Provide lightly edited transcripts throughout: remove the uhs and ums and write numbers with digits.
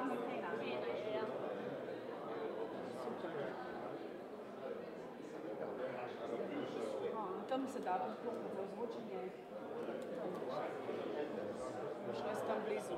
Stvarno fina. To mi se da puknuti za zvučenje. Što je tam blizu.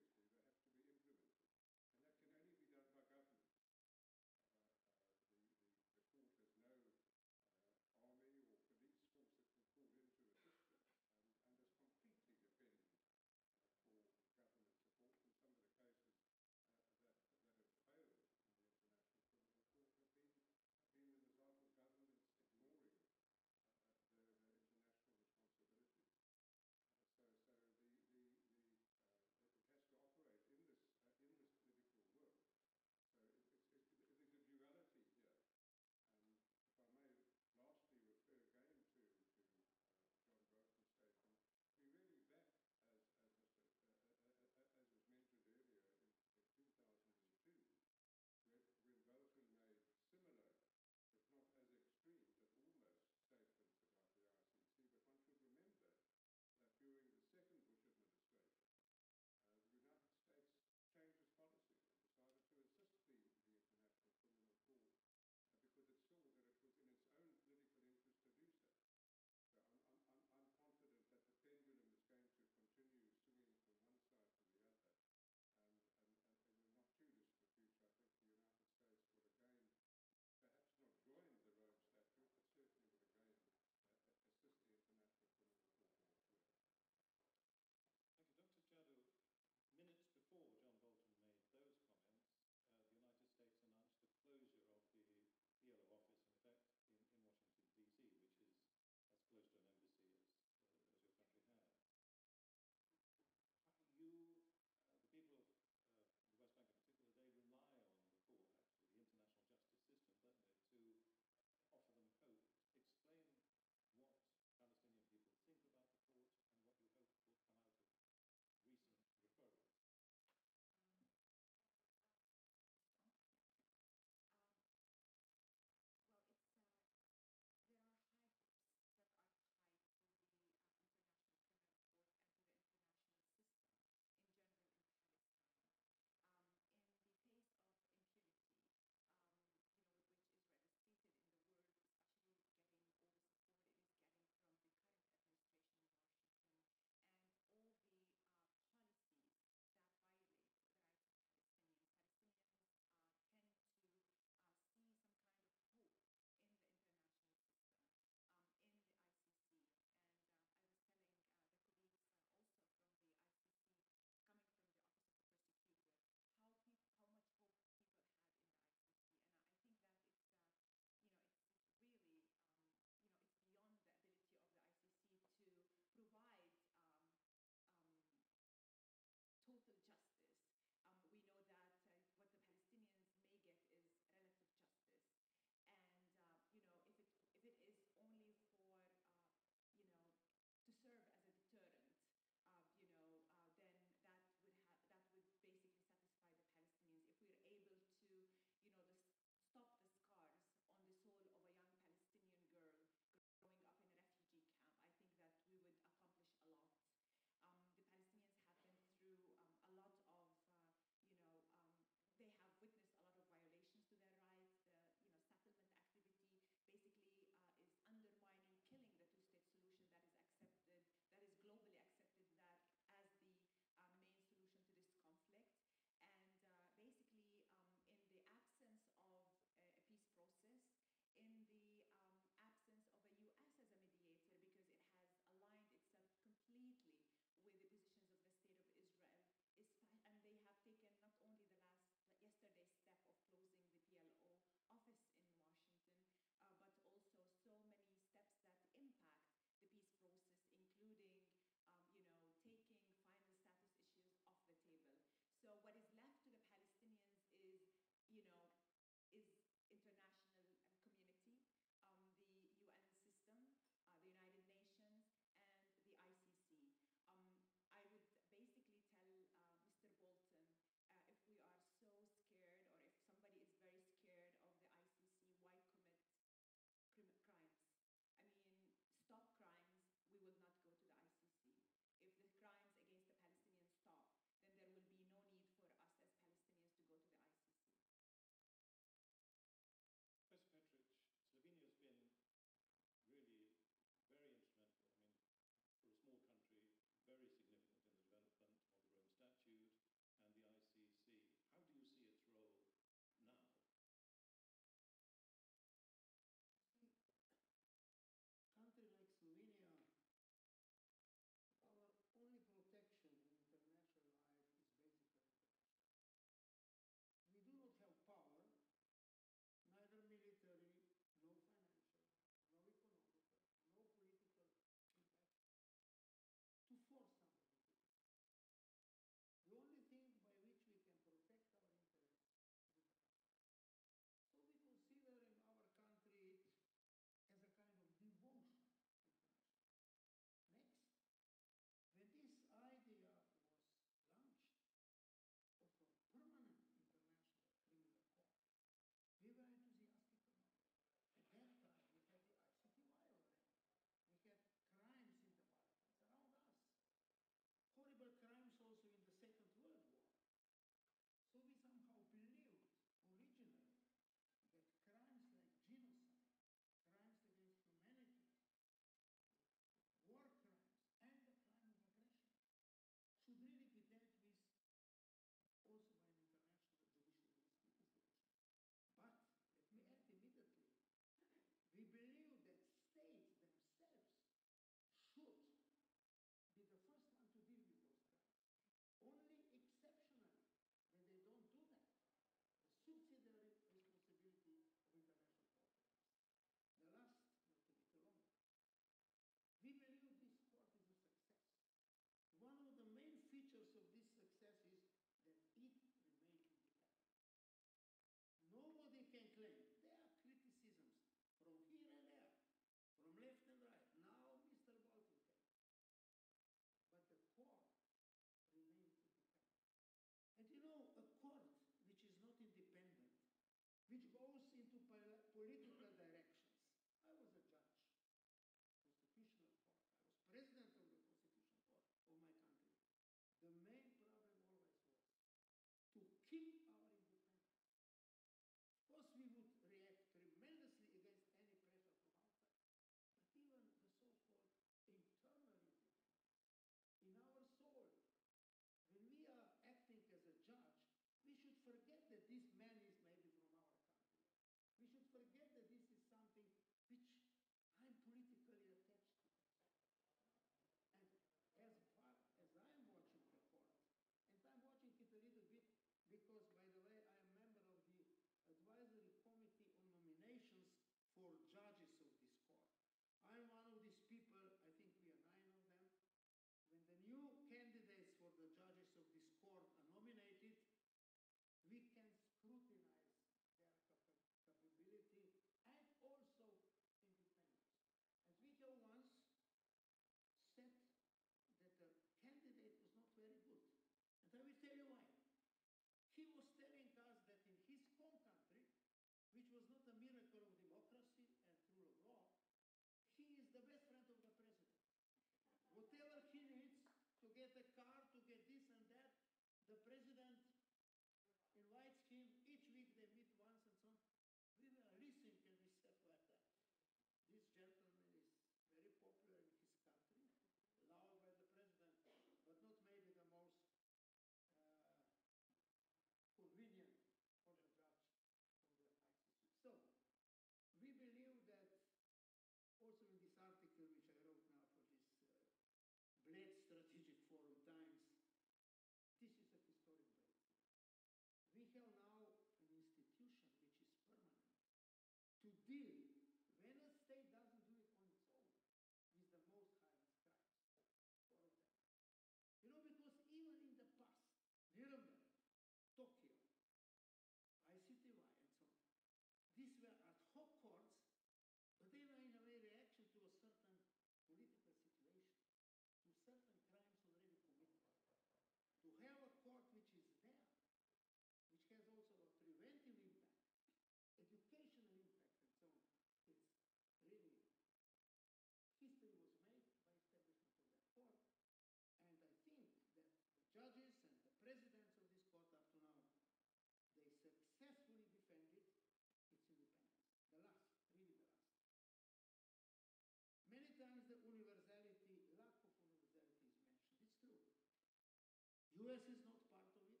US is not part of it.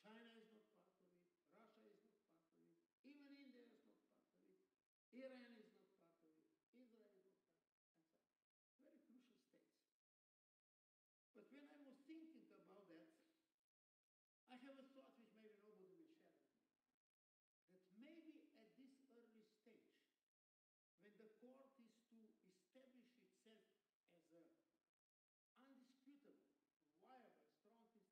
China is not part of it. Russia is not part of it. Even India is not part of it. Iran is not part of it. Israel is not part of it. And so on. Very crucial states. But when I was thinking about that, I have a thought which maybe nobody will share with me. That maybe at this early stage, when the court is to establish itself as an undisputable, viable, strong institution,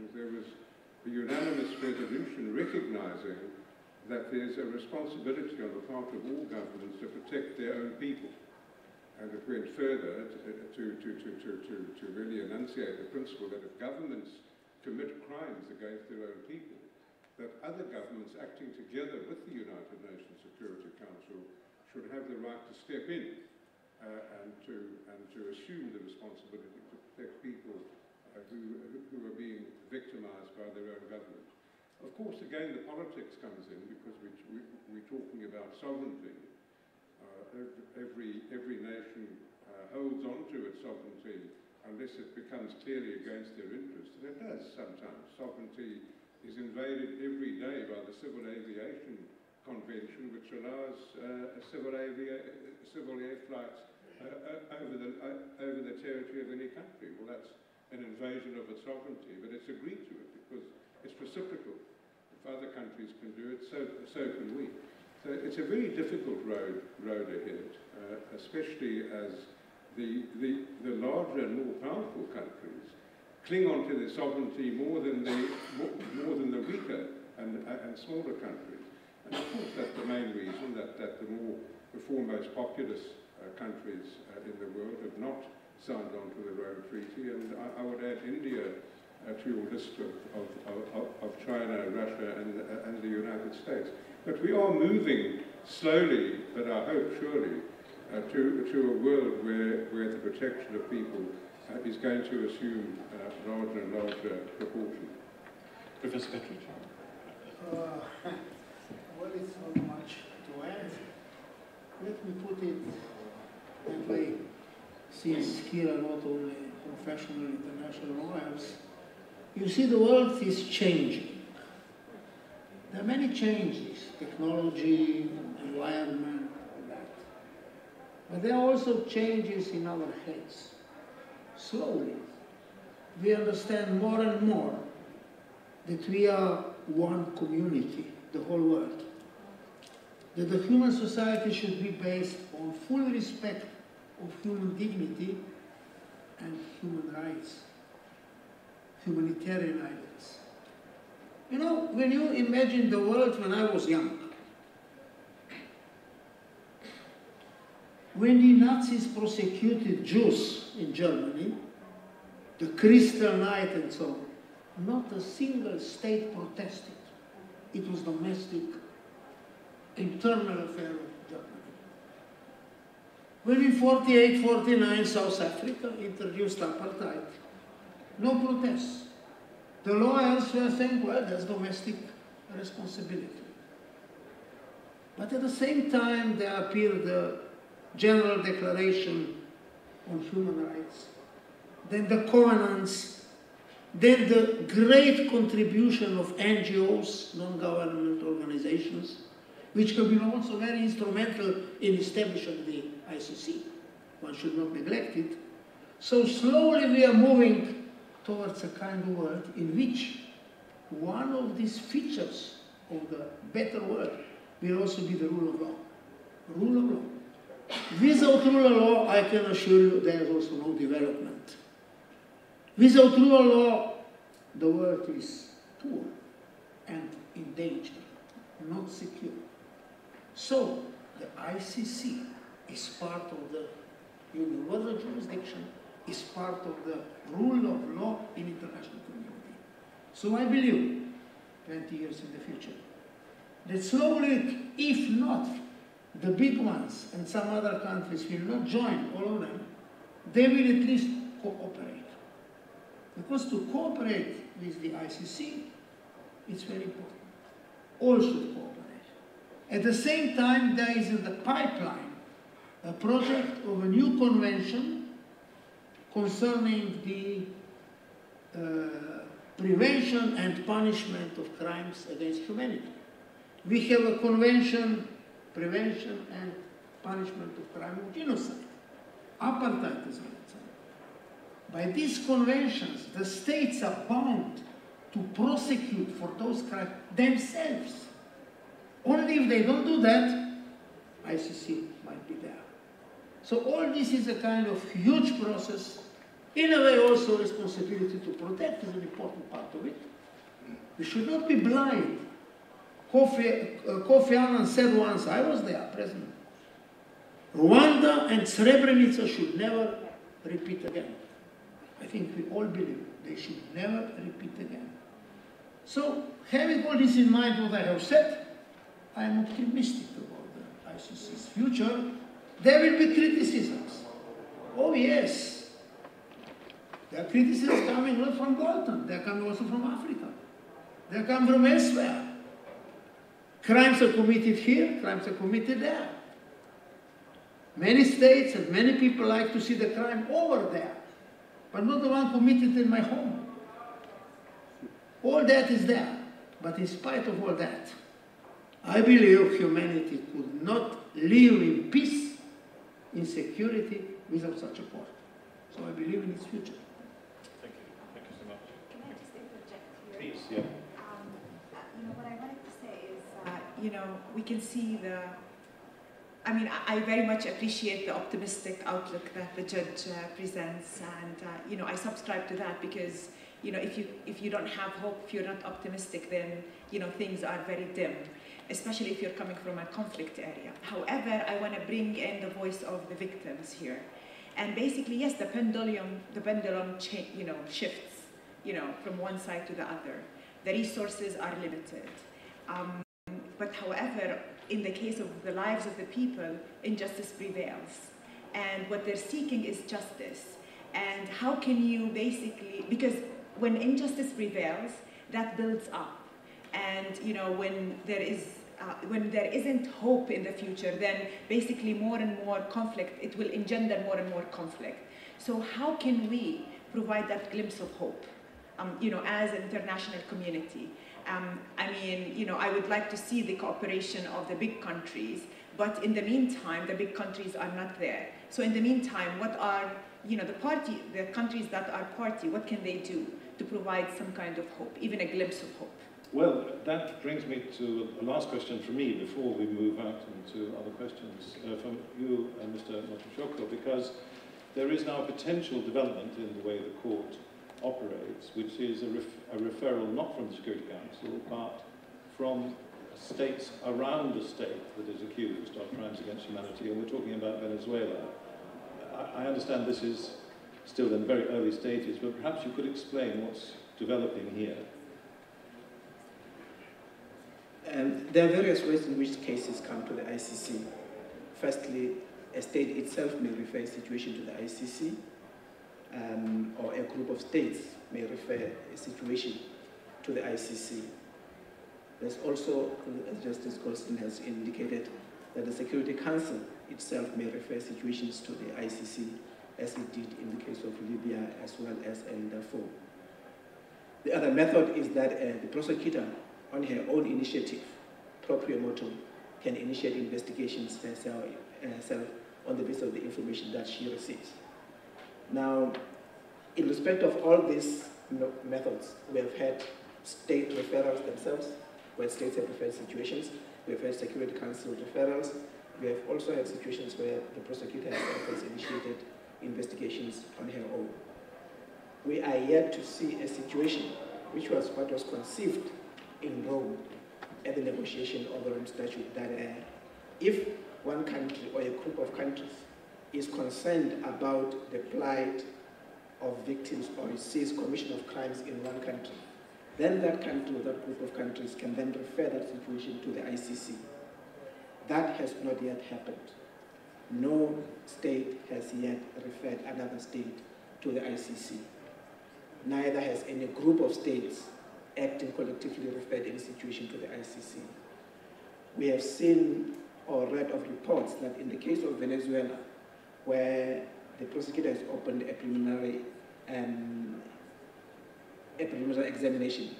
nations, there was a unanimous resolution recognizing that there's a responsibility on the part of all governments to protect their own people. And it went further to really enunciate the principle that if governments commit crimes against their own people, that other governments acting together with the United Nations Security Council should have the right to step in and to assume the responsibility to protect people who are being victimized by their own government. Of course, again, the politics comes in because we're talking about sovereignty. Every nation holds on to its sovereignty unless it becomes clearly against their interests. And it does sometimes. Sovereignty is invaded every day by the Civil Aviation Convention, which allows civil air flights over the territory of any country. Well, that's an invasion of its sovereignty, but it's agreed to it because it's reciprocal. If other countries can do it, so can we. So it's a very difficult road ahead, especially as the larger and more powerful countries cling on to their sovereignty more than the weaker and smaller countries. And of course, that's the main reason that the foremost populous countries in the world have not signed on to the Rome Treaty, and I would add India to your list of China, Russia, and the United States. But we are moving slowly, but I hope surely, to a world where the protection of people is going to assume larger and larger proportion. Professor Petrovich? Well, it's not much to add. Let me put it that way, since here are not only professional international lawyers. You see, the world is changing. There are many changes, technology, environment, all that. But there are also changes in our heads. Slowly, we understand more and more that we are one community, the whole world. That the human society should be based on full respect of human dignity and human rights, humanitarian rights. You know, when you imagine the world when I was young, when the Nazis prosecuted Jews in Germany, the Crystal Night and so on, not a single state protested. It was domestic, internal affair of Germany. When in 48, 49, South Africa introduced apartheid, no protests. The lawyers were saying, well, that's domestic responsibility. But at the same time, there appeared the General Declaration on Human Rights, then the covenants, then the great contribution of NGOs, non-government organizations, which have been also very instrumental in establishing the ICC. One should not neglect it. So slowly we are moving towards a kind of world in which one of these features of the better world will also be the rule of law. Rule of law. Without rule of law, I can assure you, there is also no development. Without rule of law, the world is poor and in danger, not secure. So, the ICC is part of the universal jurisdiction, is part of the rule of law in international community. So I believe, 20 years in the future, that slowly, if not the big ones and some other countries will not join, all of them, they will at least cooperate. Because to cooperate with the ICC, it's very important. All should cooperate. At the same time, there is in the pipeline a project of a new convention concerning the prevention and punishment of crimes against humanity. We have a convention, prevention and punishment of crime of genocide. Apartheid is genocide. By these conventions, the states are bound to prosecute for those crimes themselves. Only if they don't do that, ICC might be there. So all this is a kind of huge process In a way, also responsibility to protect is an important part of it. We should not be blind. Kofi Annan said once, I was there, present, Rwanda and Srebrenica should never repeat again. I think we all believe they should never repeat again. So, having all this in mind, what I have said, I am optimistic about the ICC's future. There will be criticisms. Oh yes. There are criticisms coming not from Bolton, they are coming also from Africa. They come from elsewhere. Crimes are committed here, crimes are committed there. Many states and many people like to see the crime over there, but not the one committed in my home. All that is there, but in spite of all that, I believe humanity could not live in peace, in security, without such a court. So I believe in its future. Thank you. Thank you so much. Can I just interject here? Please, yeah. What I wanted to say is, we can see I very much appreciate the optimistic outlook that the judge presents, and I subscribe to that because if you don't have hope, if you're not optimistic, then things are very dim, especially if you're coming from a conflict area. However, I want to bring in the voice of the victims here, and basically, yes, the pendulum shifts, from one side to the other. The resources are limited. But however, in the case of the lives of the people, injustice prevails. And what they're seeking is justice. And how can you because when injustice prevails, that builds up. And when there isn't hope in the future, then basically more and more conflict, it will engender more and more conflict. So how can we provide that glimpse of hope, as an international community? I would like to see the cooperation of the big countries, but in the meantime, the big countries are not there. So in the meantime, what are, the countries that are party, what can they do to provide some kind of hope, even a glimpse of hope? Well, that brings me to a last question from me before we move out into other questions from you, Mr. Motushoko, because there is now a potential development in the way the court operates, which is a referral not from the Security Council, but from states around a state that is accused of crimes against humanity, and we're talking about Venezuela. I understand this is still in very early stages, but perhaps you could explain what's developing here. There are various ways in which cases come to the ICC. Firstly, a state itself may refer a situation to the ICC, or a group of states may refer a situation to the ICC. There's also, as Justice Goldstein has indicated, that the Security Council itself may refer situations to the ICC, as it did in the case of Libya as well as in Darfur. The other method is that the prosecutor, on her own initiative, proprio motu, can initiate investigations herself on the basis of the information that she receives. Now, in respect of all these methods, we have had state referrals themselves, where states have referred situations. We have had Security Council referrals. We have also had situations where the prosecutor has initiated investigations on her own. We are yet to see a situation which was what was conceived in Rome at the negotiation of the Rome Statute, that if one country or a group of countries is concerned about the plight of victims or sees commission of crimes in one country, then that country or that group of countries can then refer that situation to the ICC. That has not yet happened. No state has yet referred another state to the ICC. Neither has any group of states acting collectively referred any situation to the ICC. We have seen or read of reports that in the case of Venezuela, where the prosecutor has opened a preliminary examination,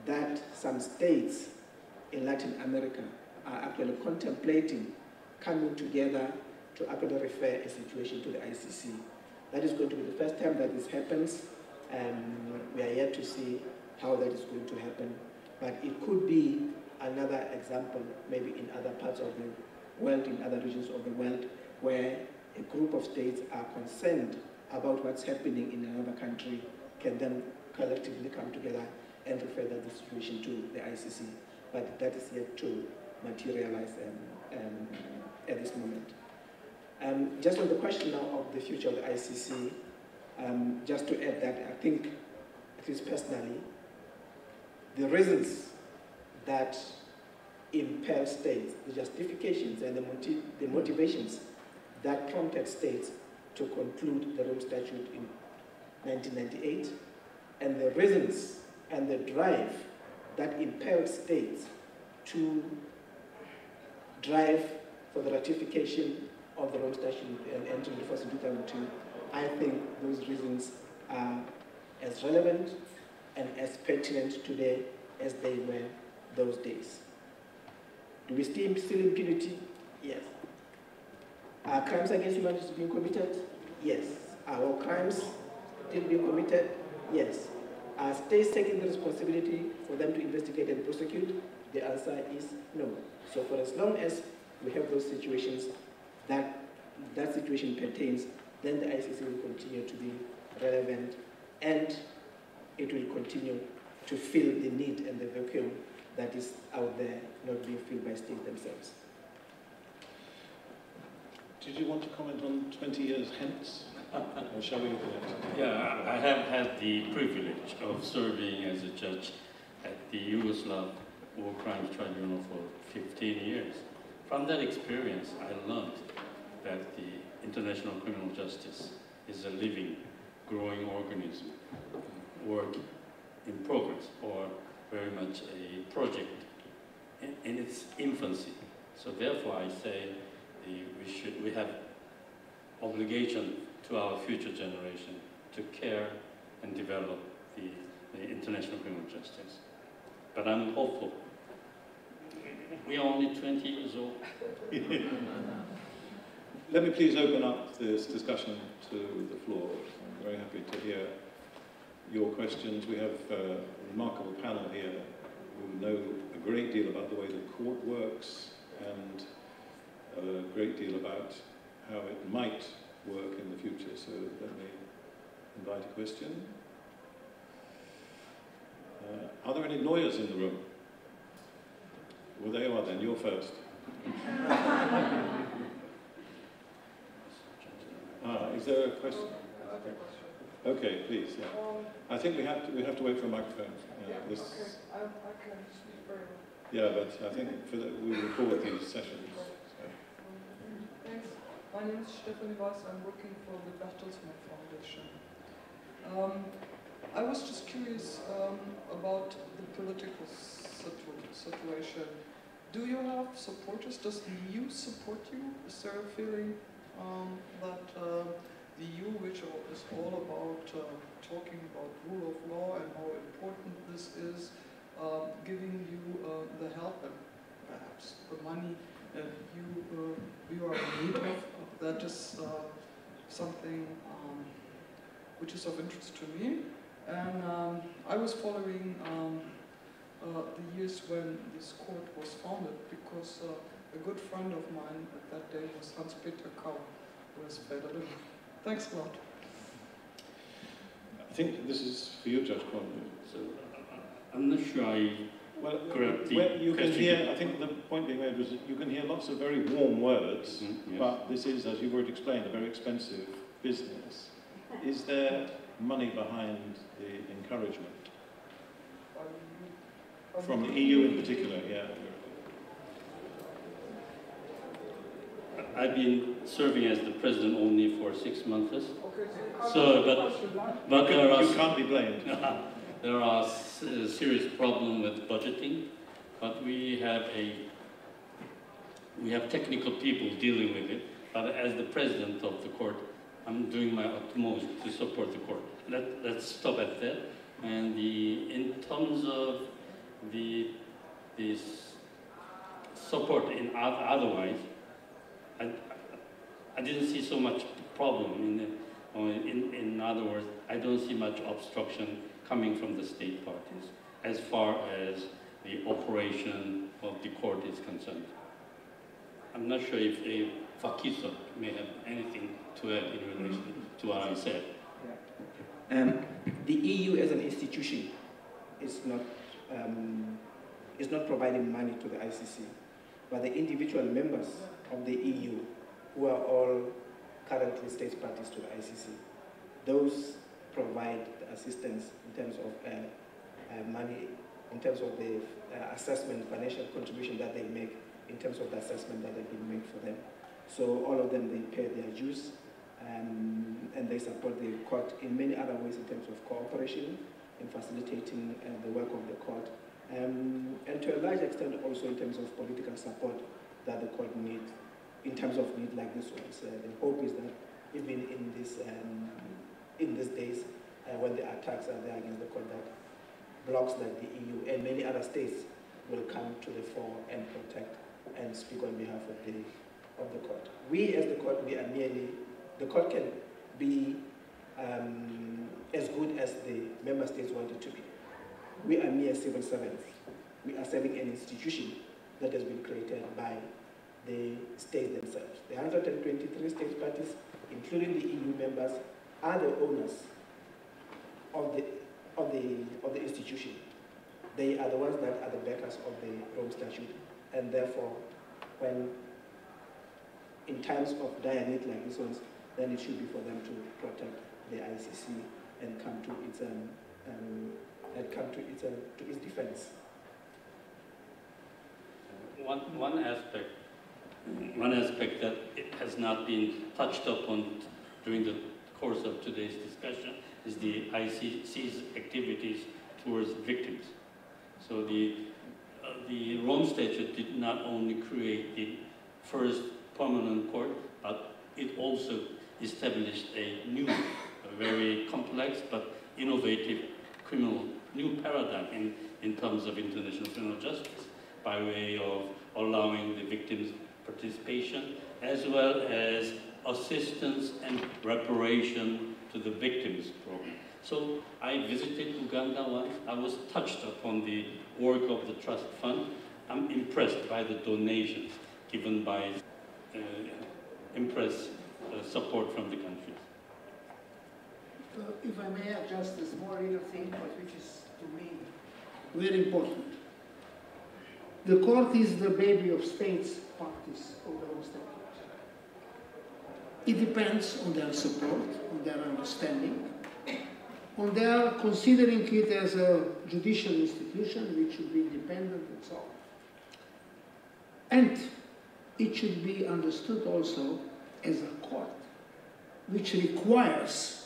that some states in Latin America are actually contemplating coming together to actually refer a situation to the ICC. That is going to be the first time that this happens, and we are yet to see how that is going to happen. But it could be another example, maybe in other parts of the world, in other regions of the world, where a group of states are concerned about what's happening in another country can then collectively come together and refer the situation to the ICC. But that is yet to materialize at this moment. Just on the question now of the future of the ICC, just to add that I think, at least personally, the reasons that impel states, the justifications and the motivations that prompted states to conclude the Rome Statute in 1998, and the reasons and the drive that impelled states to drive for the ratification of the Rome Statute and entering the force in 2002, I think those reasons are as relevant and as pertinent today as they were those days. Do we still impunity? Yes. Are crimes against humanity being committed? Yes. Are all crimes still being committed? Yes. Are states taking the responsibility for them to investigate and prosecute? The answer is no. So for as long as we have those situations, that situation pertains, then the ICC will continue to be relevant, and it will continue to fill the need and the vacuum that is out there, not being filled by states themselves. Did you want to comment on 20 years hence? Or shall we look at it? Yeah, I have had the privilege of serving as a judge at the Yugoslav War Crimes Tribunal for 15 years. From that experience, I learned that the international criminal justice is a living, growing organism, work in progress, or very much a project in its infancy. So therefore, I say we have obligation to our future generation to care and develop the international criminal justice. But I'm hopeful. We are only 20 years old. Let me please open up this discussion to the floor. I'm very happy to hear your questions. We have a remarkable panel here who know a great deal about the way the court works and a great deal about how it might work in the future. So let me invite a question. Are there any lawyers in the room? Well, there you are then. You're first. Is there a question? Okay, please. Yeah. I think we have to wait for a microphone. Okay. I can speak very well. Yeah, but I think we record these sessions. So. Thanks. My name is Stephanie Weiss. I'm working for the Bertelsmann Foundation. I was just curious about the political situation. Do you have supporters? Does the EU support you? Is there a feeling that the EU, which is all about talking about rule of law and how important this is, giving you the help and perhaps the money that you are in need of, that is something which is of interest to me. And I was following the years when this court was founded, because a good friend of mine at that day was Hans-Peter Kau, who has faded. Thanks a lot. I think this is for you, Judge Conway. So I'm not sure I grabbed the you can hear, I think the point being made was that you can hear lots of very warm words, yes. but this is, as you've already explained, a very expensive business. Is there money behind the encouragement? From the EU in particular, yeah. I've been serving as the president only for 6 months. Okay, But there are you can't be blamed. there are serious problems with budgeting, but we have technical people dealing with it. But as the president of the court, I'm doing my utmost to support the court. Let's stop at that. And in terms of the support in otherwise, I didn't see so much problem in other words, I don't see much obstruction coming from the state parties as far as the operation of the court is concerned. I'm not sure if Fakiso may have anything to add in relation to what I said. The EU as an institution is not providing money to the ICC, but the individual members of the EU, who are all currently state parties to the ICC, those provide the assistance in terms of money, in terms of the assessment, financial contribution that they make, in terms of the assessment that has been made for them. So all of them, they pay their dues, and they support the court in many other ways in terms of cooperation in facilitating the work of the court, and to a large extent also in terms of political support that the court needs, in terms of need like this one. So the hope is that even in these days, when the attacks are there against the court, that blocs like the EU and many other states will come to the fore and protect and speak on behalf of the court. We as the court, we are merely, the court can be as good as the member states want it to be. We are mere civil servants. We are serving an institution that has been created by the states themselves. The 123 state parties, including the EU members, are the owners of the institution. They are the ones that are the backers of the Rome Statute, and therefore, when in times of dire need like this ones, then it should be for them to protect the ICC and come to its defense. One aspect that it has not been touched upon during the course of today's discussion is the ICC's activities towards victims. So the Rome Statute did not only create the first permanent court, but it also established a new, very complex but innovative new paradigm in terms of international criminal justice, by way of allowing the victims' participation as well as assistance and reparation to the victims program. So I visited Uganda once. I was touched upon the work of the trust fund. I'm impressed by the donations given by support from the countries. If I may add just a small little thing, but which is to me very important. The court is the baby of states parties of the Rome Statute. It depends on their support, on their understanding, on their considering it as a judicial institution which should be independent and so on. And it should be understood also as a court which requires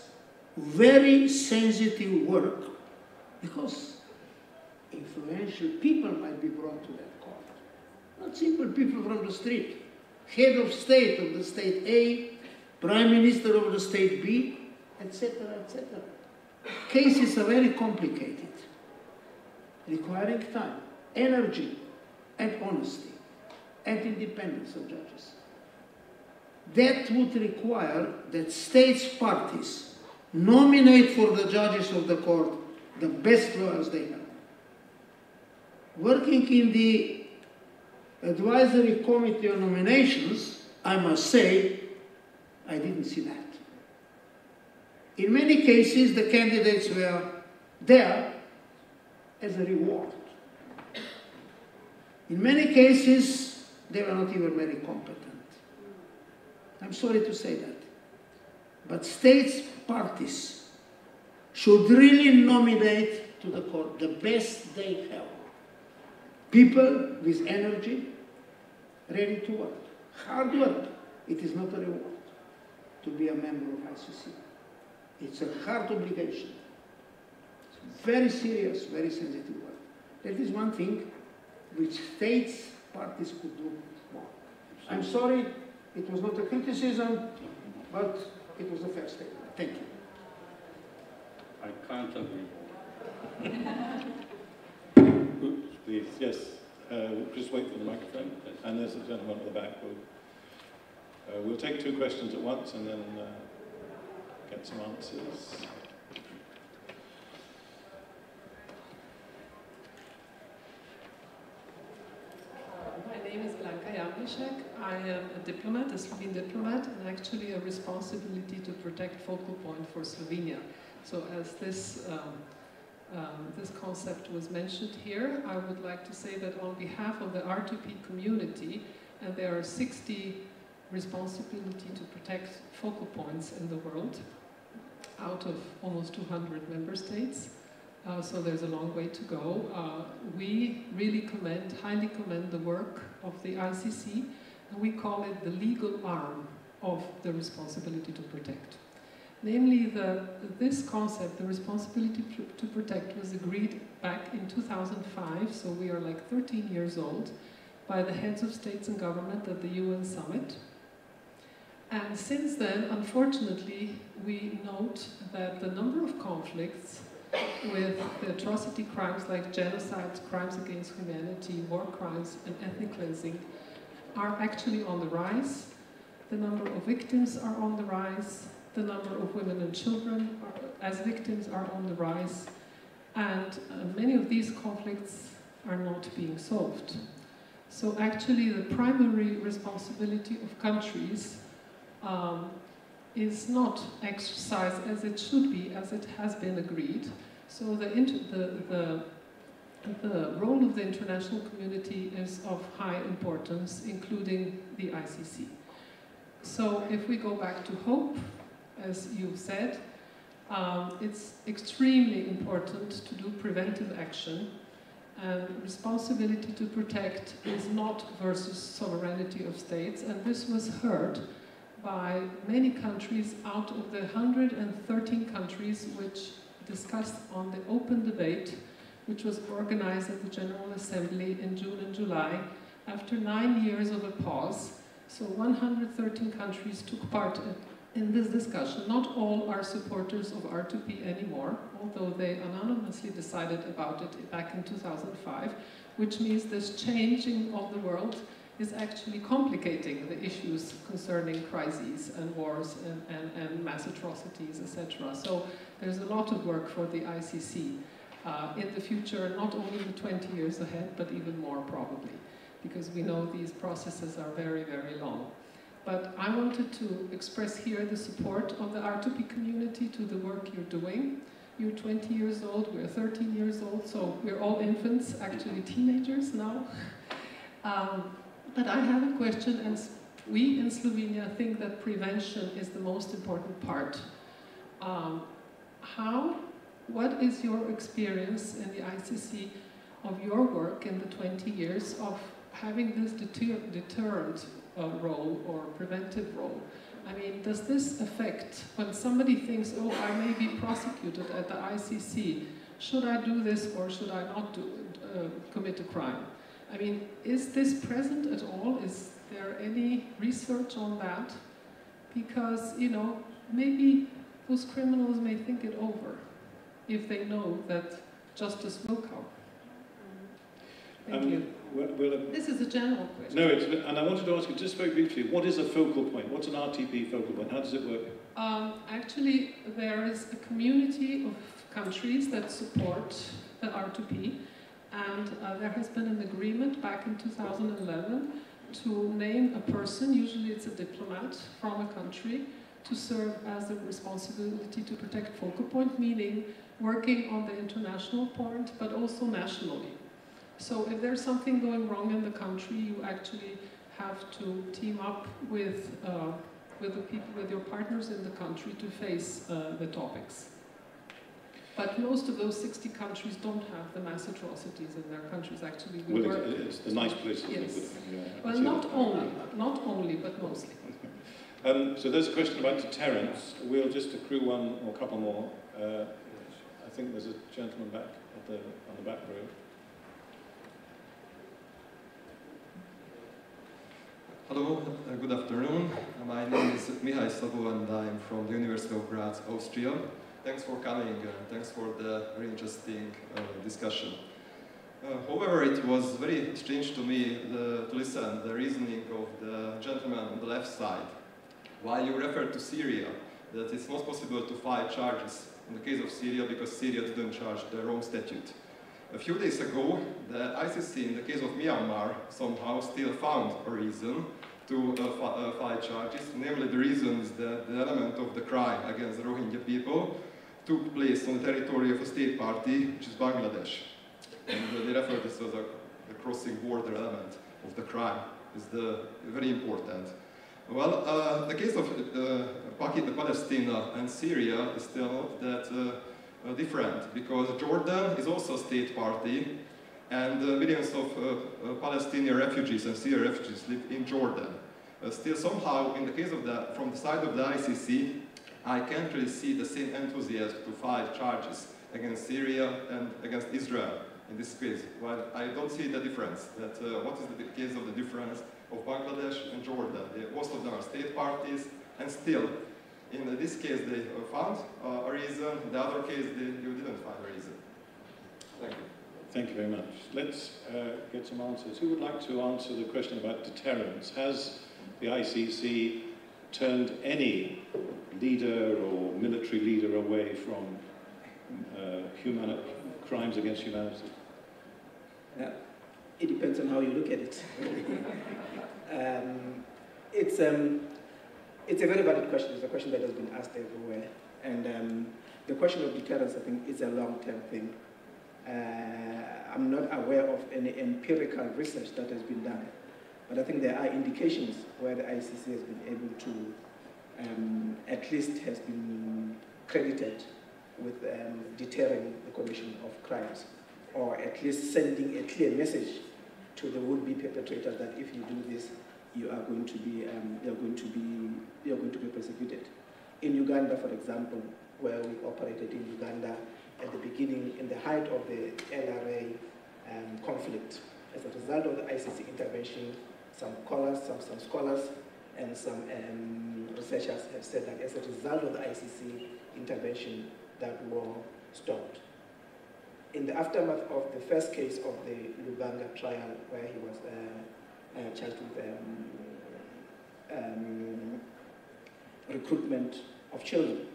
very sensitive work, because influential people might be brought to that court. Not simple people from the street. Head of state of the state A, prime minister of the state B, etc., etc. Cases are very complicated, requiring time, energy, and honesty, and independence of judges. That would require that states parties nominate for the judges of the court the best lawyers they have. Working in the advisory committee on nominations, I must say, I didn't see that. In many cases, the candidates were there as a reward. In many cases, they were not even very competent. I'm sorry to say that. But states parties should really nominate to the court the best they have. People with energy, ready to work. Hard work. It is not a reward to be a member of ICC. It's a hard obligation. It's very serious, very sensitive work. That is one thing which states parties could do more. I'm sorry, it was not a criticism, but it was a fair statement. Thank you. I can't agree. Please, yes. Just wait for the microphone. And there's a gentleman at the back. We'll take two questions at once and then get some answers. My name is Blanca Yambi. Malinšek. I am a diplomat, a Slovene diplomat, and actually a responsibility to protect focal point for Slovenia. So as this concept was mentioned here, I would like to say that on behalf of the R2P community, and there are 60 responsibility to protect focal points in the world out of almost 200 member states, so there's a long way to go. We really highly commend the work of the ICC, and we call it the legal arm of the responsibility to protect. Namely, this concept, the responsibility to protect, was agreed back in 2005, so we are like 13 years old, by the heads of states and government at the UN summit. And since then, unfortunately, we note that the number of conflicts with the atrocity crimes like genocide, crimes against humanity, war crimes, and ethnic cleansing are actually on the rise. The number of victims are on the rise. The number of women and children as victims are on the rise. And many of these conflicts are not being solved. So actually the primary responsibility of countries is not exercised as it should be, as it has been agreed. So the role of the international community is of high importance, including the ICC. So if we go back to hope, as you've said, it's extremely important to do preventive action, and responsibility to protect is not versus sovereignty of states, and this was heard by many countries out of the 113 countries which discussed on the open debate, which was organized at the General Assembly in June and July, after 9 years of a pause. So 113 countries took part in this discussion. Not all are supporters of R2P anymore, although they anonymously decided about it back in 2005, which means this changing of the world is actually complicating the issues concerning crises and wars and mass atrocities, etc. So there's a lot of work for the ICC in the future, not only the 20 years ahead, but even more probably, because we know these processes are very, very long. But I wanted to express here the support of the R2P community to the work you're doing. You're 20 years old, we're 13 years old, so we're all infants, actually teenagers now. But I have a question, and we in Slovenia think that prevention is the most important part. What is your experience in the ICC of your work in the 20 years of having this deterrent role or preventive role? I mean, does this affect, when somebody thinks, oh, I may be prosecuted at the ICC, should I do this or should I not commit a crime? I mean, is this present at all? Is there any research on that? Because, you know, maybe those criminals may think it over if they know that justice will come. Thank you. This is a general question. No, and I wanted to ask you just very briefly, what is a focal point? What's an RTP focal point? How does it work? Actually, there is a community of countries that support the R2P, and there has been an agreement back in 2011 to name a person, usually it's a diplomat from a country, to serve as the responsibility to protect focal point, meaning working on the international point, but also nationally. So if there's something going wrong in the country, you actually have to team up with the people, with your partners in the country to face the topics. But most of those 60 countries don't have the mass atrocities in their countries. Actually, it's the nice places. Yes. Yeah, well, not only, but mostly. So there's a question about deterrence. We'll just accrue one or a couple more. I think there's a gentleman back on the back row. Hello, good afternoon. My name is Mihai Savu and I'm from the University of Graz, Austria. Thanks for coming, thanks for the very interesting discussion. However, it was very strange to me to listen the reasoning of the gentleman on the left side. While you referred to Syria, that it's not possible to file charges in the case of Syria because Syria didn't charge the Rome Statute. A few days ago, the ICC, in the case of Myanmar, somehow still found a reason to file charges. Namely, the reason is that the element of the crime against the Rohingya people took place on the territory of a state party, which is Bangladesh. And they refer this as the crossing border element of the crime. Is very important. Well, the case of Palestine and Syria is still not that different, because Jordan is also a state party, and millions of Palestinian refugees and Syrian refugees live in Jordan. Still, somehow, in the case of from the side of the ICC, I can't really see the same enthusiasm to file charges against Syria and against Israel in this case. Well, I don't see the difference. What is the case of the difference of Bangladesh and Jordan? Most of them are state parties, and still, in this case, they found a reason. In the other case, you didn't find a reason. Thank you. Thank you very much. Let's get some answers. Who would like to answer the question about deterrence? Has the ICC turned any leader or military leader away from crimes against humanity? It depends on how you look at it. It's a very valid question. It's a question that has been asked everywhere. And the question of deterrence, I think, is a long-term thing. I'm not aware of any empirical research that has been done, but I think there are indications where the ICC has been able to, at least has been credited with deterring the commission of crimes, or at least sending a clear message to the would-be perpetrators that if you do this, you are going to be persecuted. In Uganda, for example, where we operated in Uganda at the beginning, in the height of the LRA conflict, as a result of the ICC intervention, some scholars and some researchers have said that as a result of the ICC intervention, that war stopped. In the aftermath of the first case of the Lubanga trial, where he was charged with recruitment of children,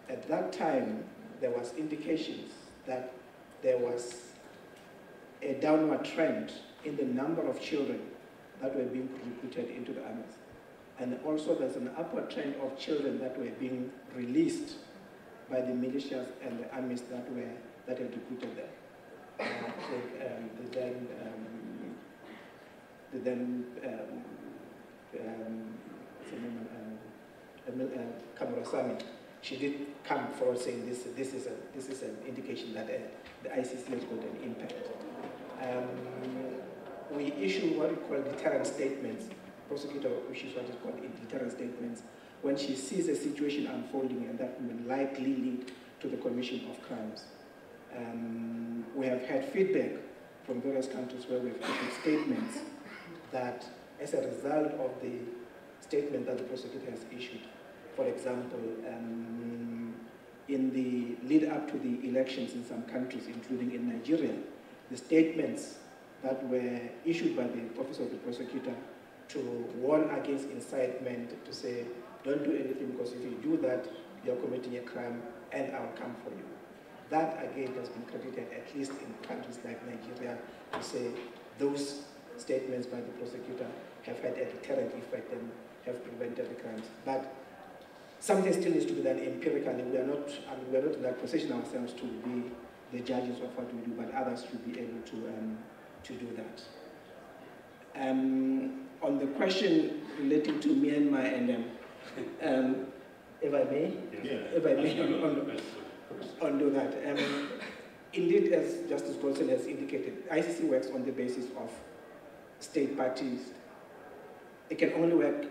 at that time there was indications that there was a downward trend in the number of children that were being recruited into the armies. And also there's an upward trend of children that were being released by the militias and the armies that had recruited them. Kamurasamy, she did come forward saying this is an indication that the ICC has got an impact. We issue what we call deterrent statements. Prosecutor issues what is called deterrent statements when she sees a situation unfolding and that will likely lead to the commission of crimes. We have had feedback from various countries where we've issued statements that as a result of the statement that the prosecutor has issued, for example, in the lead up to the elections in some countries, including in Nigeria, the statements that were issued by the Office of the Prosecutor to warn against incitement, to say, don't do anything because if you do that, you're committing a crime and I'll come for you. That again has been credited, at least in countries like Nigeria, to say those statements by the prosecutor have had a deterrent effect and have prevented the crimes. But something still needs to be done empirically. We are not in that position ourselves to be the judges of what we do, but others should be able to do that. On the question relating to Myanmar and if I may, undo that. Indeed, as Justice Golson has indicated, ICC works on the basis of state parties. It can only work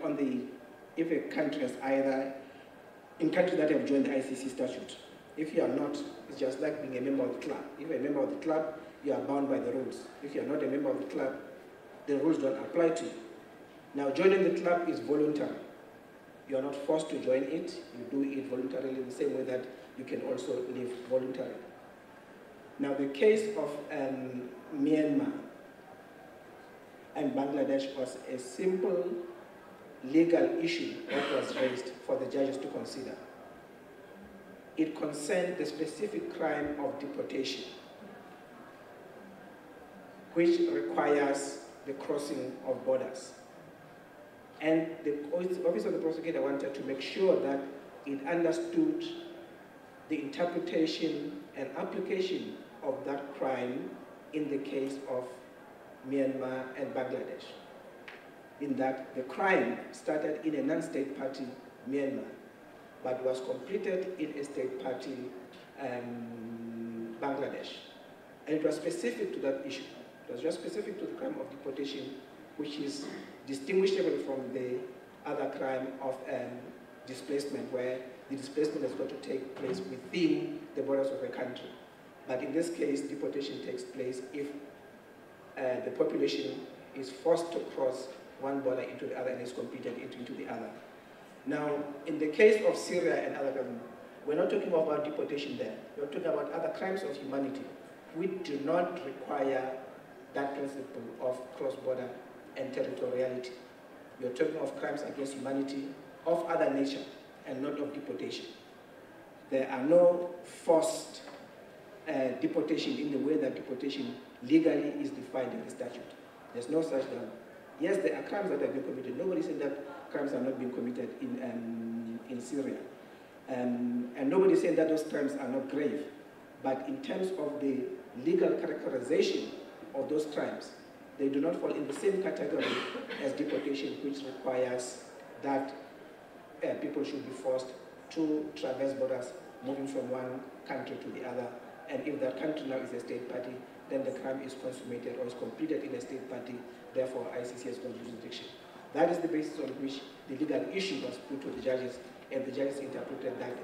if a country has either, in countries that have joined the ICC statute, if you are not, it's just like being a member of the club. If you're a member of the club, you are bound by the rules. If you're not a member of the club, the rules don't apply to you. Now, joining the club is voluntary. You are not forced to join it. You do it voluntarily in the same way that you can also live voluntarily. Now, the case of Myanmar and Bangladesh was a simple legal issue that was raised for the judges to consider. It concerned the specific crime of deportation. which requires the crossing of borders. And the Office of the Prosecutor wanted to make sure that it understood the interpretation and application of that crime in the case of Myanmar and Bangladesh, in that the crime started in a non-state party, Myanmar, but was completed in a state party, Bangladesh. And it was specific to that issue. It was just specific to the crime of deportation, which is distinguishable from the other crime of displacement, where the displacement has got to take place within the borders of a country. But in this case, deportation takes place if the population is forced to cross one border into the other and is completed into the other. Now, in the case of Syria and other countries, we're not talking about deportation there. We're talking about other crimes of humanity, which do not require that principle of cross-border and territoriality. You're talking of crimes against humanity of other nature and not of deportation. There are no forced deportation in the way that deportation legally is defined in the statute. There's no such thing. Yes, there are crimes that have been committed. Nobody said that crimes are not being committed in Syria. And nobody said that those crimes are not grave. But in terms of the legal characterization of those crimes, they do not fall in the same category as deportation, which requires that people should be forced to traverse borders, moving from one country to the other. And if that country now is a state party, then the crime is consummated or is completed in a state party, therefore ICC has got jurisdiction. That is the basis on which the legal issue was put to the judges, and the judges interpreted that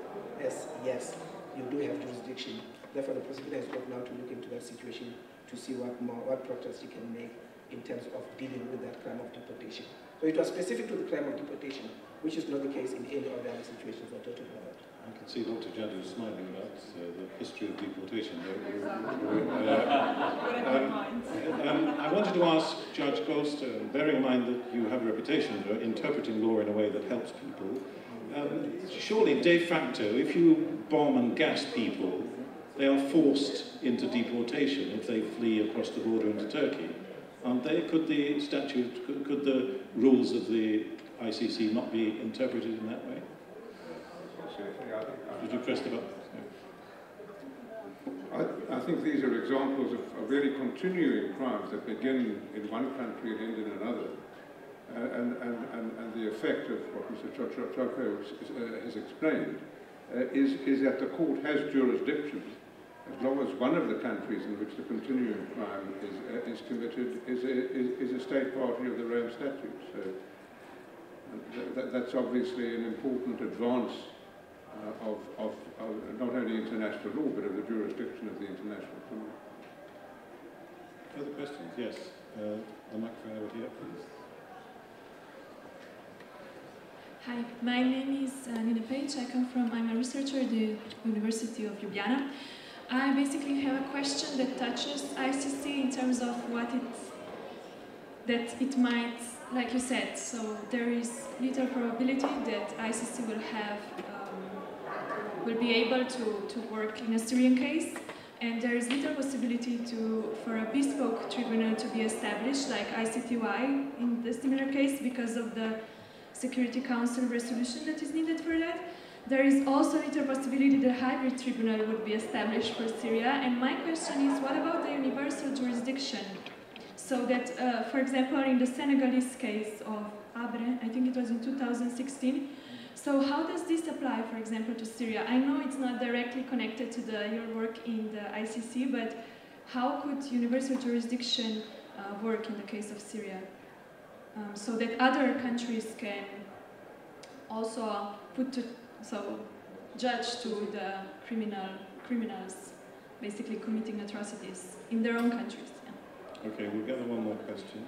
as, yes, you do have jurisdiction. Therefore, the prosecutor has got now to look into that situation to see what progress he can make in terms of dealing with that crime of deportation. So it was specific to the crime of deportation, which is not the case in any of the other situations we're talking about. I can see Dr. Jadu smiling about the history of deportation. I wanted to ask Judge Goldstone, bearing in mind that you have a reputation for interpreting law in a way that helps people, surely de facto, if you bomb and gas people, they are forced into deportation if they flee across the border into Turkey, aren't they? Could the statute, could the rules of the ICC not be interpreted in that way? Did you press the button? I think these are examples of really continuing crimes that begin in one country and end in another. And the effect of what Mr. Choco has explained is that the court has jurisdiction as long as one of the countries in which the continuing crime is committed is a state party of the Rome Statute. So that's obviously an important advance of not only international law, but of the jurisdiction of the international court. Further questions? Yes. The microphone over here, please. Hi, my name is Nina Page. I'm a researcher at the University of Ljubljana. I basically have a question that touches ICC in terms of that it might, like you said, so there is little probability that ICC will be able to work in a Syrian case, and there is little possibility for a bespoke tribunal to be established, like ICTY in the similar case, because of the Security Council resolution that is needed for that. There is also little possibility that a hybrid tribunal would be established for Syria, and my question is, what about the universal jurisdiction? So that, for example, in the Senegalese case of Abre, I think it was in 2016, so how does this apply, for example, to Syria? I know it's not directly connected to your work in the ICC, but how could universal jurisdiction work in the case of Syria? So that other countries can also judge to the criminals basically committing atrocities in their own countries. Yeah. Okay, we'll gather one more question.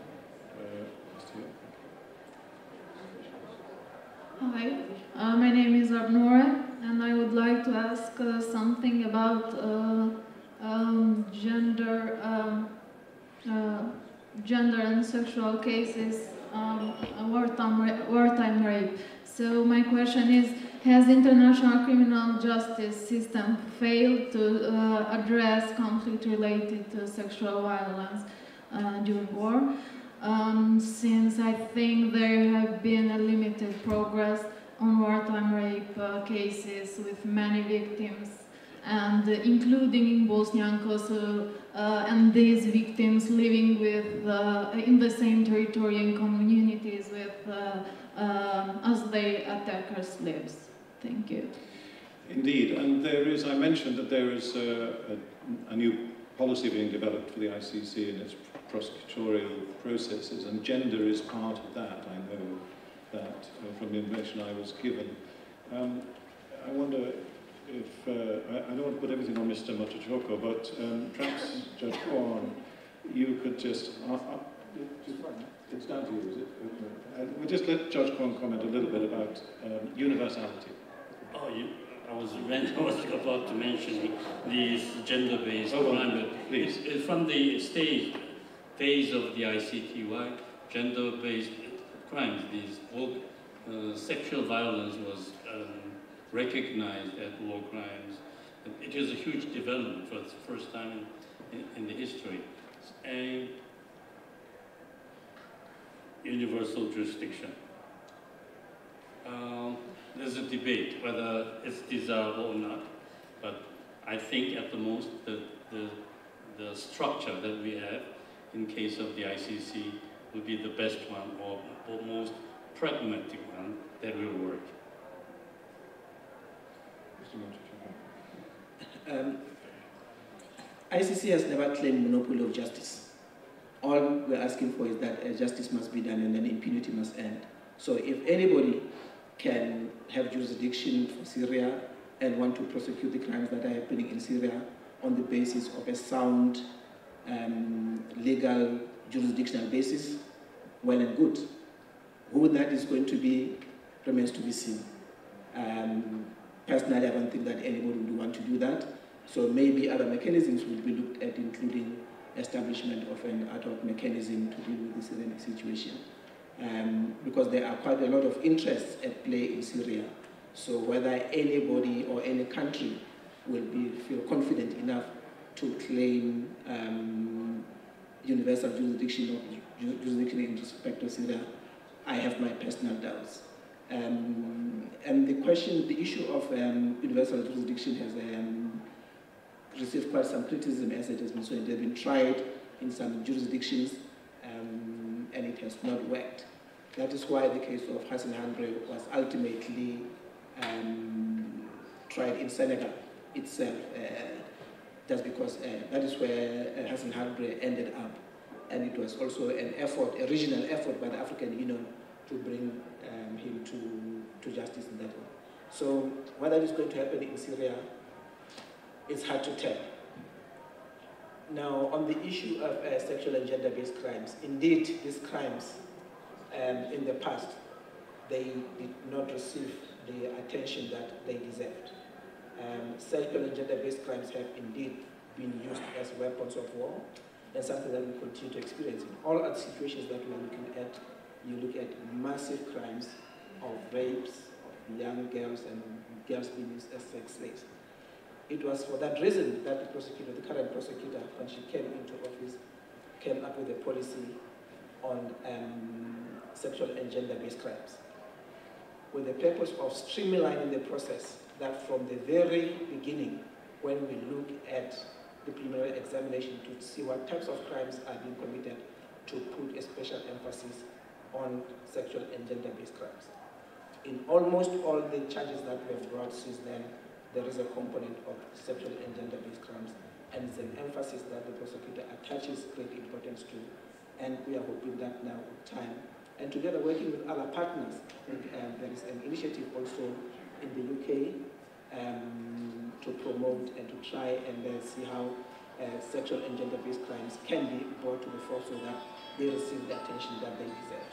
Hi, my name is Arnora, and I would like to ask something about gender and sexual cases, wartime rape. So my question is, has the international criminal justice system failed to address conflict related to sexual violence? during war. Since I think there have been a limited progress on wartime rape cases with many victims, and including in Bosnia and Kosovo, and these victims living with in the same territory and communities with as their attackers lives. Thank you. Indeed, and there is, I mentioned that there is a new policy being developed for the ICC and its prosecutorial processes, and gender is part of that. I know that from the information I was given. I wonder if, I don't want to put everything on Mr. Motochoko, but perhaps Judge Korn, you could just, it's down to you, is it? We'll just let Judge Korn comment a little bit about universality. Oh, I was about to mention these gender-based crime, but it's from the stage phase of the ICTY, gender-based crimes, these sexual violence was recognized as war crimes. It is a huge development for the first time in the history. A universal jurisdiction. There's a debate whether it's desirable or not, but I think at the most the structure that we have in case of the ICC will be the best one or most pragmatic one that will work. ICC has never claimed monopoly of justice. All we're asking for is that justice must be done and then impunity must end. So if anybody can have jurisdiction for Syria and want to prosecute the crimes that are happening in Syria on the basis of a sound legal jurisdictional basis, well and good. Who that is going to be remains to be seen. Personally, I don't think that anybody would want to do that. So maybe other mechanisms will be looked at, including establishment of an ad hoc mechanism to deal with the Syrian situation. Because there are quite a lot of interests at play in Syria. So whether anybody or any country will feel confident enough to claim universal jurisdiction in respect of Syria, I have my personal doubts. And the issue of universal jurisdiction has received quite some criticism as it has been. So it has been tried in some jurisdictions and it has not worked. That is why the case of Hassan Handre was ultimately tried in Senegal itself, just because that is where Hassan Handre ended up. And it was also an effort, a regional effort by the African Union to bring him to justice in that way. So whether it's going to happen in Syria, it's hard to tell. Now, on the issue of sexual and gender-based crimes, indeed, these crimes in the past, they did not receive the attention that they deserved. Sexual and gender-based crimes have indeed been used as weapons of war, and something that we continue to experience in all other situations that we're looking at. You look at massive crimes of rapes of young girls and girls being used as sex slaves. It was for that reason that the prosecutor, the current prosecutor, when she came into office, came up with a policy on sexual and gender-based crimes, with the purpose of streamlining the process, that from the very beginning, when we look at the preliminary examination to see what types of crimes are being committed, to put a special emphasis on sexual and gender-based crimes. In almost all the charges that we have brought since then, there is a component of sexual and gender-based crimes, and it's an emphasis that the prosecutor attaches great importance to, and we are hoping that now with time, and together working with other partners, there is an initiative also in the UK to promote and to try and see how sexual and gender-based crimes can be brought to the fore so that they receive the attention that they deserve.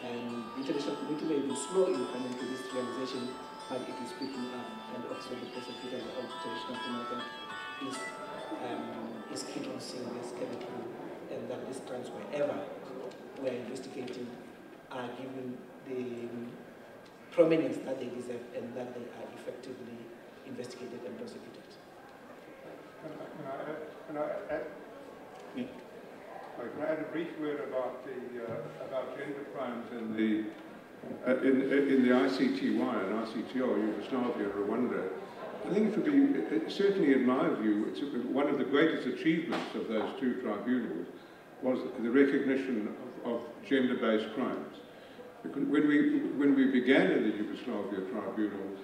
And the international community may be slow in coming to this realization, but it is picking up, and also the prosecutor of the international community is keen on seeing this coming through, and that these crimes, wherever we are investigating, are given the prominence that they deserve and that they are effectively investigated and prosecuted. I can add a brief word about about gender crimes in the ICTY and ICTR, Yugoslavia, Rwanda. I think it would be, certainly in my view, it's one of the greatest achievements of those two tribunals was the recognition of gender-based crimes. Because when we began in the Yugoslavia tribunal,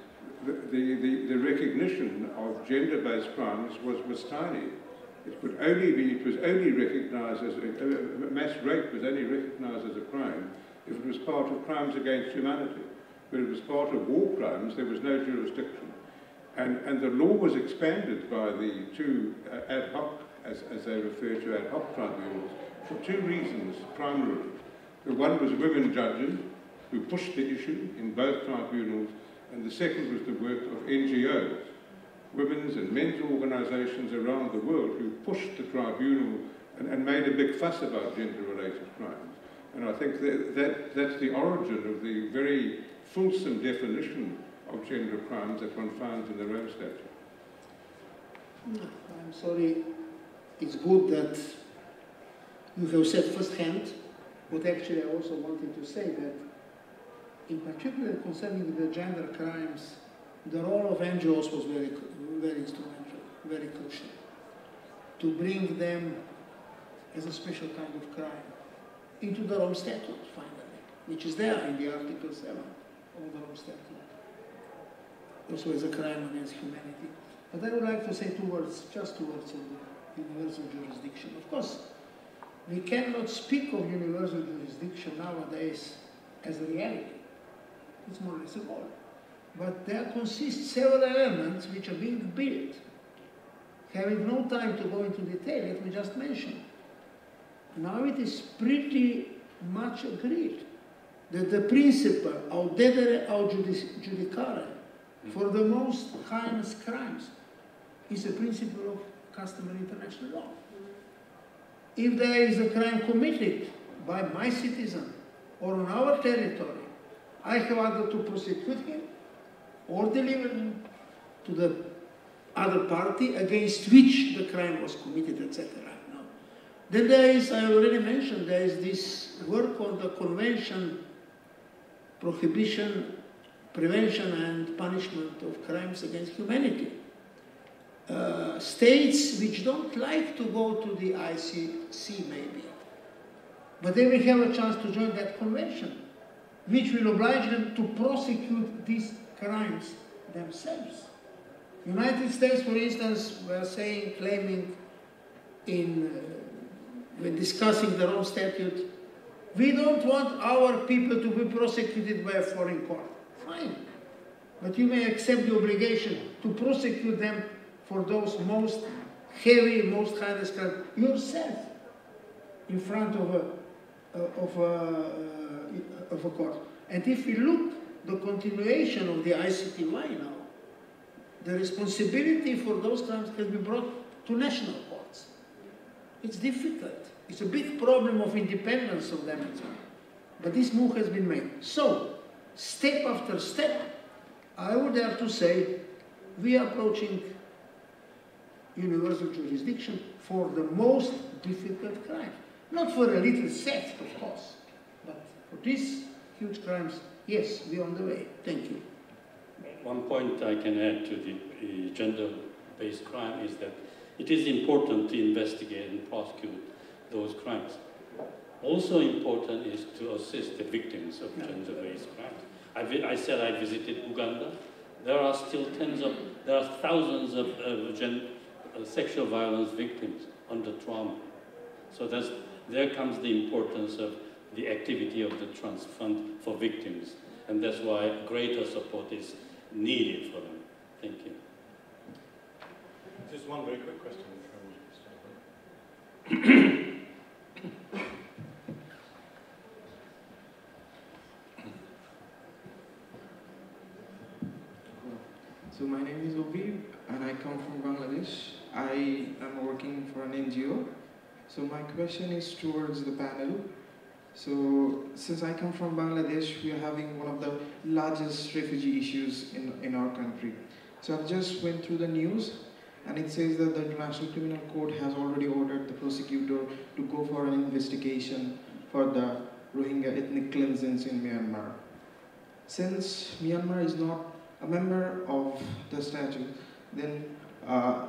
the recognition of gender-based crimes was tiny. It was only recognised as mass rape was only recognised as a crime if it was part of crimes against humanity. When it was part of war crimes, there was no jurisdiction. And the law was expanded by the two ad hoc, as they refer to ad hoc tribunals, for two reasons primarily. The one was women judges who pushed the issue in both tribunals, and the second was the work of NGOs, women's and men's organisations around the world who pushed the tribunal and made a big fuss about gender-related crimes. And I think that's the origin of the very fulsome definition of gender crimes that one finds in the Rome Statute. I'm sorry, it's good that you have said firsthand, but actually I also wanted to say that in particular concerning the gender crimes, the role of NGOs was very instrumental, very crucial, to bring them as a special kind of crime into the Rome Statute, finally, which is there in the Article 7 of the Rome Statute, also as a crime against humanity. But I would like to say just two words on the universal jurisdiction. Of course, we cannot speak of universal jurisdiction nowadays as a reality. It's more or less a goal. But there consist several elements which are being built. Having no time to go into detail, let me just mention. Now it is pretty much agreed that the principle audedere au judicare for the most heinous crimes is a principle of customary international law. If there is a crime committed by my citizen or on our territory, I have either to prosecute him or deliver him to the other party against which the crime was committed, etc. No. Then there is, I already mentioned, there is this work on the Convention, Prohibition, Prevention and Punishment of Crimes Against Humanity. States which don't like to go to the ICC maybe, but they will have a chance to join that convention, which will oblige them to prosecute these crimes themselves. United States, for instance, were claiming when discussing the Rome Statute, we don't want our people to be prosecuted by a foreign court. Fine. But you may accept the obligation to prosecute them for those most heavy, most heinous crimes yourself in front of a court. And if we look the continuation of the ICTY now, the responsibility for those crimes can be brought to national courts. It's difficult. It's a big problem of independence of them. But this move has been made. So, step after step, I would dare to say, we are approaching universal jurisdiction for the most difficult crimes. Not for a little set, of course, but for these huge crimes, yes, we are on the way. Thank you. One point I can add to the gender-based crime is that it is important to investigate and prosecute those crimes. Also important is to assist the victims of gender-based crimes. I said I visited Uganda. There are still thousands of sexual violence victims under trauma. So there comes the importance of the activity of the Trust Fund for Victims. And that's why greater support is needed for them. Thank you. Just one very quick question from So my name is Obi and I come from Bangladesh. I am working for an NGO. So my question is towards the panel. So since I come from Bangladesh, we are having one of the largest refugee issues in our country. So I've just went through the news and it says that the International Criminal Court has already ordered the prosecutor to go for an investigation for the Rohingya ethnic cleansings in Myanmar. Since Myanmar is not a member of the statute, then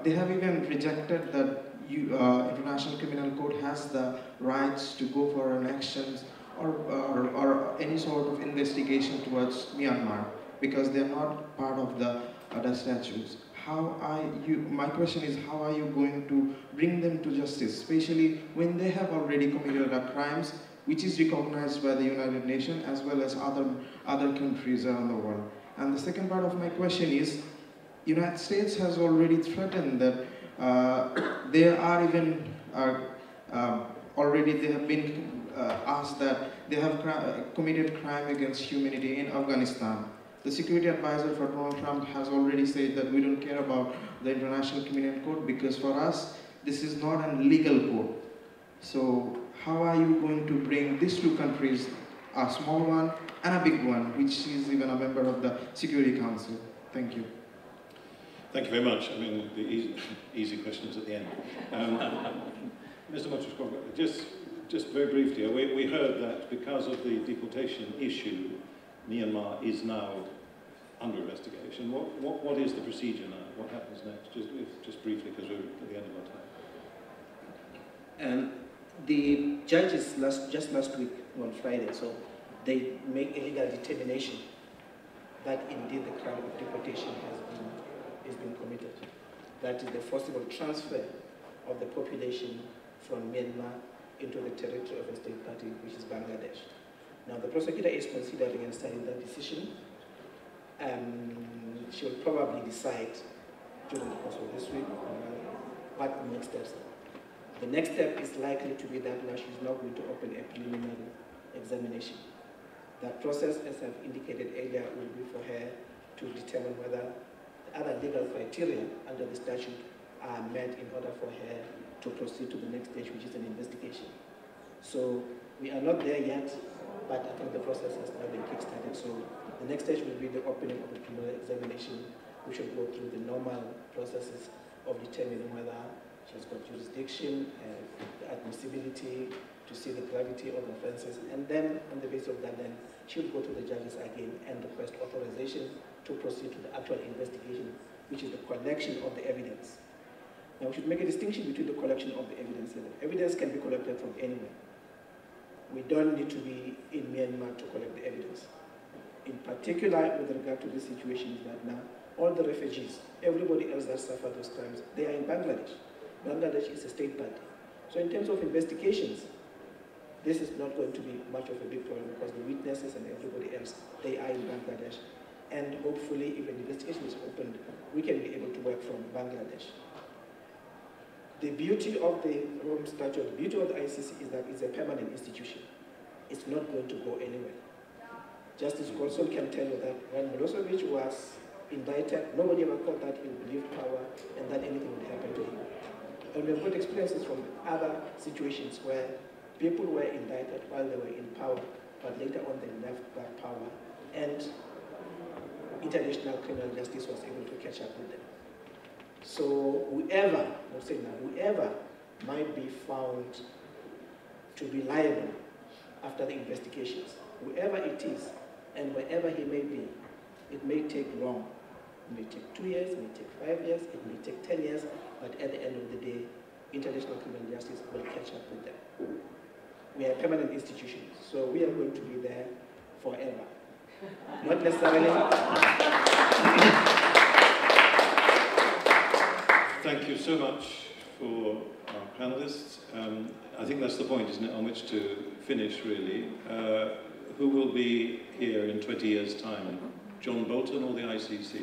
they have even rejected that International Criminal Court has the rights to go for an action or any sort of investigation towards Myanmar because they are not part of the other statutes. My question is, how are you going to bring them to justice, especially when they have already committed crimes which is recognized by the United Nations as well as other countries around the world? And the second part of my question is, United States has already threatened that there are even already they have been asked that they have committed crime against humanity in Afghanistan. The security advisor for Donald Trump has already said that we don't care about the International Criminal Court because for us this is not a legal court. So how are you going to bring these two countries, a small one and a big one, which is even a member of the Security Council? Thank you. Thank you very much. I mean, the easy questions at the end. Mr. Mochishkova, just very briefly, we heard that because of the deportation issue, Myanmar is now under investigation. What is the procedure now? What happens next? Just briefly, because we're at the end of our time. The judges just last week on Friday, so they make a legal determination that indeed the crime of deportation has been committed. That is the forcible transfer of the population from Myanmar into the territory of a state party, which is Bangladesh. Now, the prosecutor is considering and studying that decision. She will probably decide during the course of this week what the next steps are. The next step is likely to be that now she's now going to open a preliminary examination. That process, as I've indicated earlier, will be for her to determine whether the other legal criteria under the statute are met in order for her to proceed to the next stage, which is an investigation. So we are not there yet, but I think the process has now been kickstarted. So the next stage will be the opening of the preliminary examination, which will go through the normal processes of determining whether she's got jurisdiction, the admissibility, to see the gravity of offenses, and then on the basis of that, then she will go to the judges again and request authorization to proceed to the actual investigation, which is the collection of the evidence. Now, we should make a distinction between the collection of the evidence. Evidence can be collected from anywhere. We don't need to be in Myanmar to collect the evidence. In particular, with regard to the situation is that now, all the refugees, everybody else that suffered those crimes, they are in Bangladesh. Bangladesh is a state party. So in terms of investigations, this is not going to be much of a big problem because the witnesses and everybody else, they are in Bangladesh. And hopefully, if an investigation is opened, we can be able to work from Bangladesh. The beauty of the Rome Statute, the beauty of the ICC is that it's a permanent institution. It's not going to go anywhere. Justice Gorson can tell you that when Milosevic was indicted, nobody ever thought that he would leave power and that anything would happen to him. And we have got experiences from other situations where people were indicted while they were in power, but later on they left that power, and international criminal justice was able to catch up with them. So whoever, I'm saying now, whoever might be found to be liable after the investigations, whoever it is, and wherever he may be, it may take long. It may take 2 years, it may take 5 years, it may take 10 years, but at the end of the day, international criminal justice will catch up with them. We are a permanent institution, so we are going to be there forever. Not necessarily. Thank you so much for our panelists. I think that's the point, isn't it, on which to finish, really. Who will be here in 20 years' time? John Bolton or the ICC?